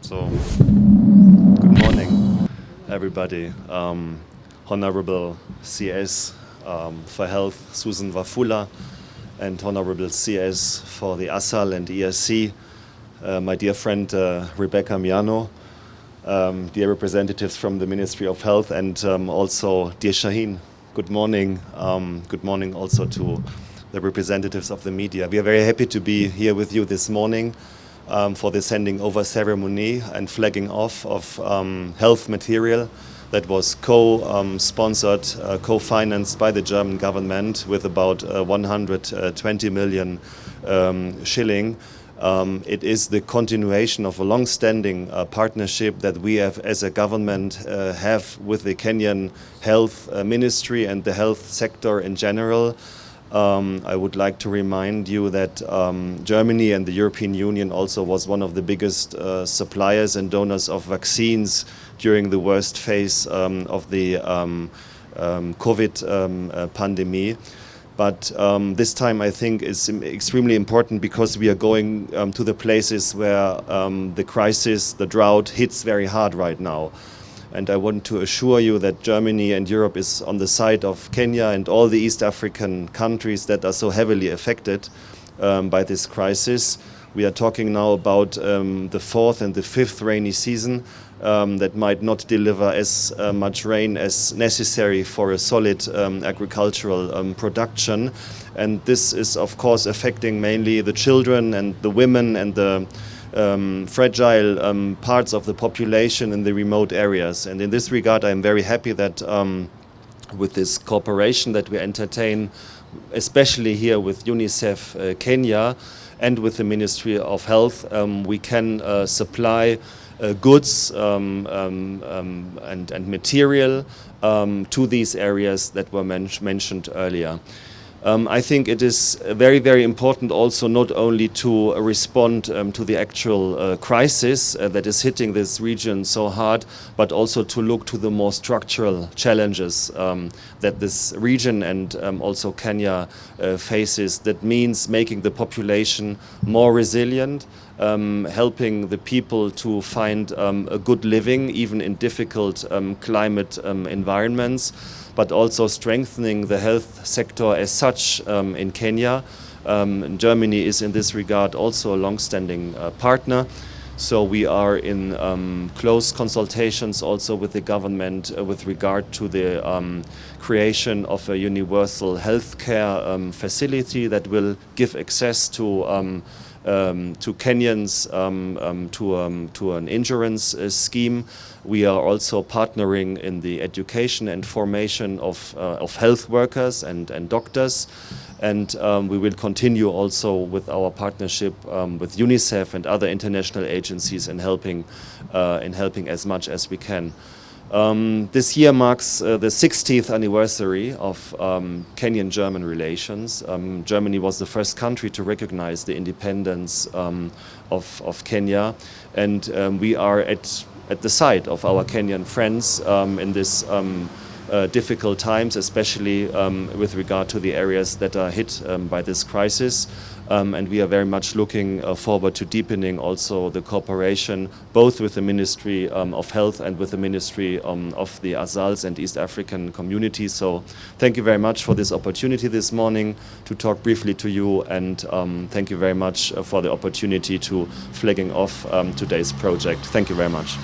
So, good morning, everybody. Honorable CS for Health, Susan Wafula, and Honorable CS for the ASAL and ERC, my dear friend Rebecca Miano, dear representatives from the Ministry of Health, and also dear Shaheen. Good morning. Good morning also to the representatives of the media. We are very happy to be here with you this morning for this handing over ceremony and flagging off of health material that was co-sponsored, co-financed by the German government with about 120 million shilling. It is the continuation of a long-standing partnership that we have as a government have with the Kenyan Health Ministry and the health sector in general. I would like to remind you that Germany and the European Union also was one of the biggest suppliers and donors of vaccines during the worst phase of the COVID pandemic. But this time I think is extremely important because we are going to the places where the crisis, the drought hits very hard right now. And I want to assure you that Germany and Europe is on the side of Kenya and all the East African countries that are so heavily affected by this crisis. We are talking now about the fourth and the fifth rainy season that might not deliver as much rain as necessary for a solid agricultural production. And this is, of course, affecting mainly the children and the women and the fragile parts of the population in the remote areas. And in this regard, I am very happy that with this cooperation that we entertain, especially here with UNICEF Kenya and with the Ministry of Health, we can supply goods and material to these areas that were mentioned earlier. I think it is very, very important also not only to respond to the actual crisis that is hitting this region so hard, but also to look to the more structural challenges that this region and also Kenya faces. That means making the population more resilient, helping the people to find a good living even in difficult climate environments, but also strengthening the health sector as such in Kenya. Germany is in this regard also a long-standing partner. So we are in close consultations also with the government with regard to the creation of a universal healthcare facility that will give access to Kenyans to an insurance scheme. We are also partnering in the education and formation of health workers and doctors. And we will continue also with our partnership with UNICEF and other international agencies in helping as much as we can. This year marks the 60th anniversary of Kenyan-German relations. Germany was the first country to recognize the independence of Kenya, and we are at the side of our Kenyan friends in this difficult times, especially with regard to the areas that are hit by this crisis. And we are very much looking forward to deepening also the cooperation both with the Ministry of Health and with the Ministry of the ASALs and East African communities. So thank you very much for this opportunity this morning to talk briefly to you, and thank you very much for the opportunity to flagging off today's project. Thank you very much.